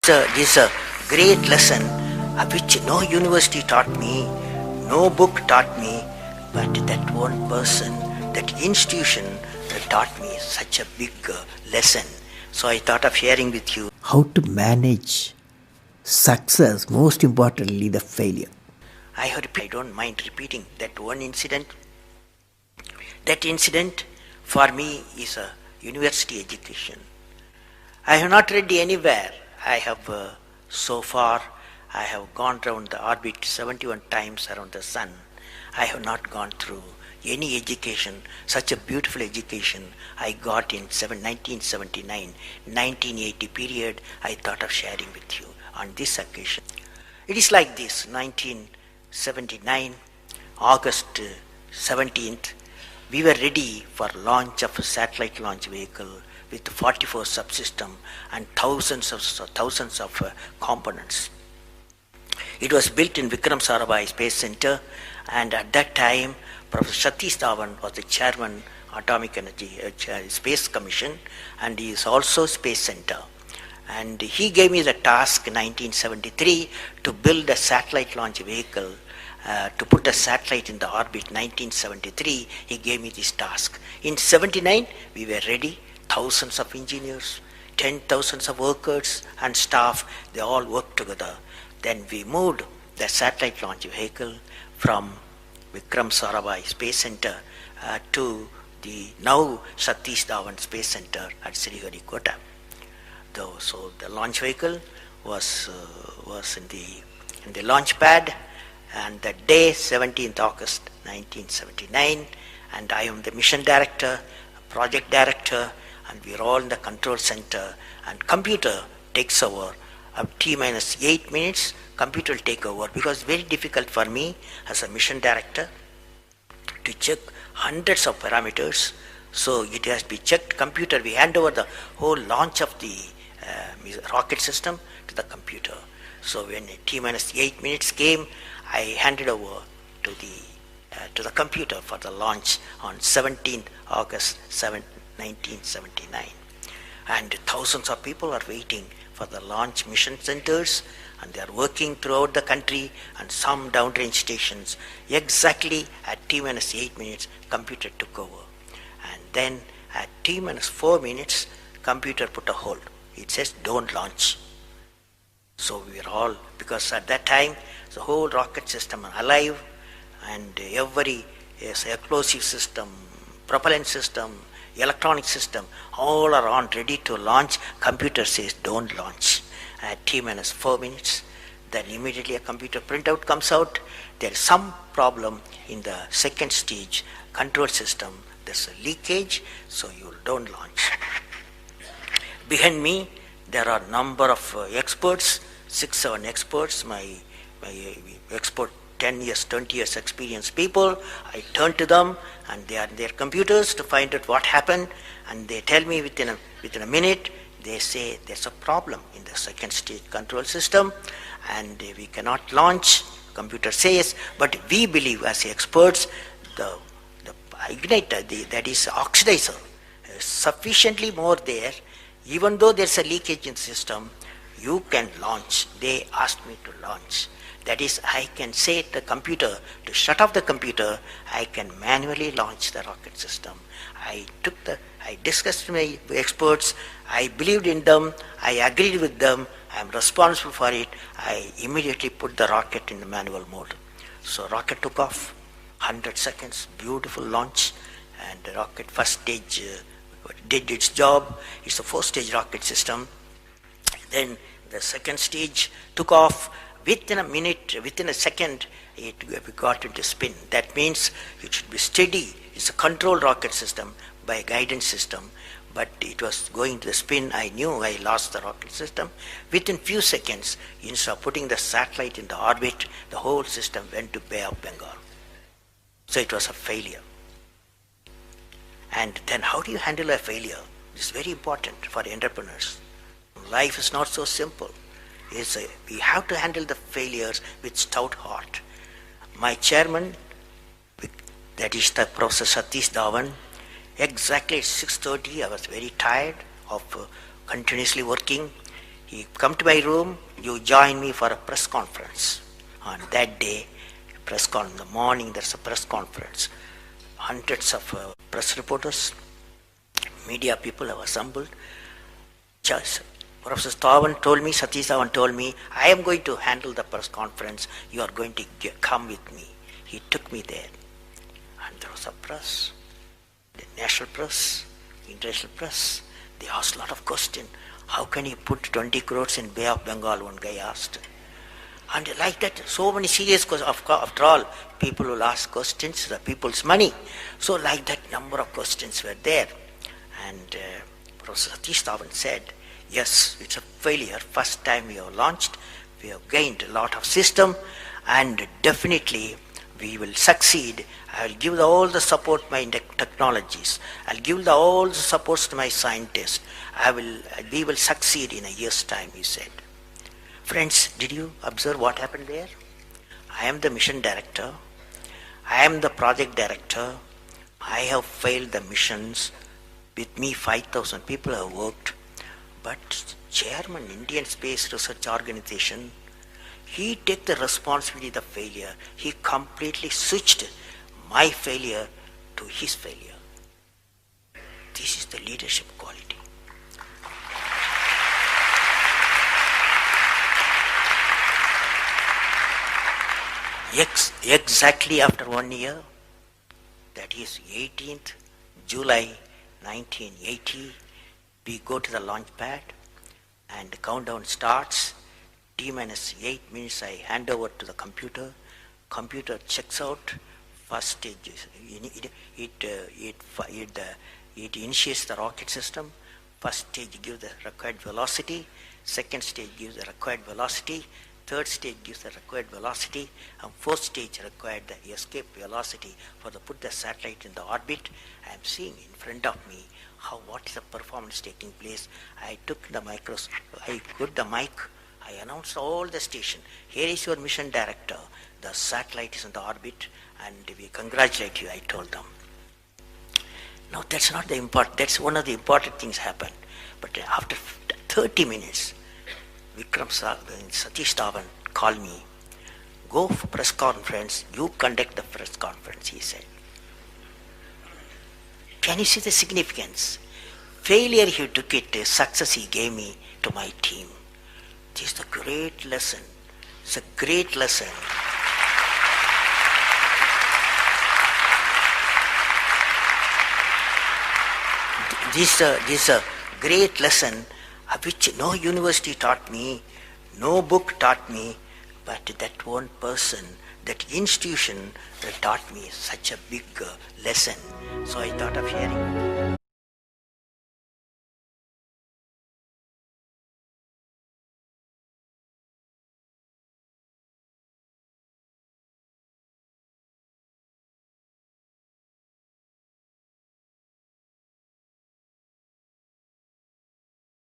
This is a great lesson which no university taught me, no book taught me, but that one person, that institution taught me such a big lesson. So I thought of sharing with you how to manage success, most importantly the failure. I don't mind repeating that one incident. That incident for me is a university education. I have not read anywhere. I have so far I have gone around the orbit 71 times around the sun. I have not gone through any education, such a beautiful education I got in 1979, 1980 period. I thought of sharing with you on this occasion. It is like this: 1979, August 17th, we were ready for launch of a satellite launch vehicle with 44 subsystem and thousands of components. It was built in Vikram Sarabhai Space Center, and at that time Professor Satish Dhawan was the chairman Atomic Energy Space Commission, and he is also Space Center. And he gave me the task in 1973 to build a satellite launch vehicle, to put a satellite in the orbit. 1973 he gave me this task. In 79 we were ready. Thousands of engineers, 10,000 of workers and staff, they all worked together. Then we moved the satellite launch vehicle from Vikram Sarabhai Space Center to the now Satish Dhawan Space Center at Sriharikota. So the launch vehicle was in the launch pad, and the day 17th August 1979, and I am the mission director, project director, and we are all in the control center, and computer takes over. T minus 8 minutes, computer will take over, because it's very difficult for me as a mission director to check hundreds of parameters. So it has to be checked. Computer, we hand over the whole launch of the rocket system to the computer. So when T minus 8 minutes came, I handed over to the computer for the launch on 17th August 1979. And thousands of people are waiting for the launch mission centers, and they are working throughout the country and some downrange stations. Exactly at T minus 8 minutes, computer took over. And then at T minus 4 minutes, computer put a hold. It says don't launch. So we are all, because at that time the whole rocket system is alive, and every explosive system, propellant system, electronic system, all are on, ready to launch. Computer says don't launch. At T minus 4 minutes, then immediately a computer printout comes out. There is some problem in the second stage control system. There's a leakage, so you don't launch. Behind me, there are number of experts, 6-7 experts, my expert 10 years, 20 years experienced people. I turn to them, and they are in their computers to find out what happened, and they tell me within a minute. They say there's a problem in the second stage control system and we cannot launch. Computer says, but we believe as experts the igniter, that is oxidizer, is sufficiently more there. Even though there's a leakage in the system, you can launch. They asked me to launch. That is, I can say to the computer to shut off the computer. I can manually launch the rocket system. I discussed with my experts. I believed in them. I agreed with them. I am responsible for it. I immediately put the rocket in the manual mode. So rocket took off. 100 seconds, beautiful launch, and the rocket first stage did its job. It's a 4-stage rocket system. Then the second stage took off. Within a minute, within a second, we got into spin. That means it should be steady. It's a controlled rocket system by a guidance system, but it was going to the spin. I knew I lost the rocket system. Within few seconds, instead of putting the satellite in the orbit, the whole system went to Bay of Bengal. So it was a failure. And then how do you handle a failure? It's very important for entrepreneurs. Life is not so simple. We have to handle the failures with stout heart. My chairman, that is the Professor Satish Dhawan, exactly at 6:30, I was very tired of continuously working. You come to my room, you join me for a press conference. On that day, in the morning, there's a press conference. Hundreds of press reporters, media people have assembled. Just Professor Satish Dhawan told me, I am going to handle the press conference. You are going to come with me. He took me there. And there was a press, the national press, international press. They asked a lot of questions. How can you put 20 crores in Bay of Bengal? One guy asked. And like that, so many serious questions. After all, people will ask questions, the people's money. So like that, number of questions were there. And Professor Satish Dhawan said, yes, it's a failure. First time we have launched, we have gained a lot of system, and definitely we will succeed. I will give all the support my technologies. I'll give all the supports to my scientists. We will succeed in a year's time, he said. Friends, did you observe what happened there? I am the mission director. I am the project director. I have failed the missions. With me, 5,000 people have worked. But chairman, Indian Space Research Organization, he took the responsibility of the failure. He completely switched my failure to his failure. This is the leadership quality. Exactly after 1 year, that is 18th July 1980, we go to the launch pad and the countdown starts. T-minus 8 minutes I hand over to the computer. Computer checks out. First stage is, it initiates the rocket system. First stage gives the required velocity. Second stage gives the required velocity. Third stage gives the required velocity. And fourth stage required the escape velocity for the put the satellite in the orbit. I am seeing in front of me what is the performance taking place. I took the I put the mic. I announced all the station. Here is your mission director. The satellite is in the orbit, and we congratulate you, I told them. Now that's not the important. That's one of the important things happened. But after 30 minutes, Satish Dhawan called me. Go for press conference. You conduct the press conference, he said. Can you see the significance? Failure he took it, success he gave me to my team. This is a great lesson. It's a great lesson. This is a great lesson which no university taught me, no book taught me, but that one person, that institution taught me such a big lesson. So I thought of sharing.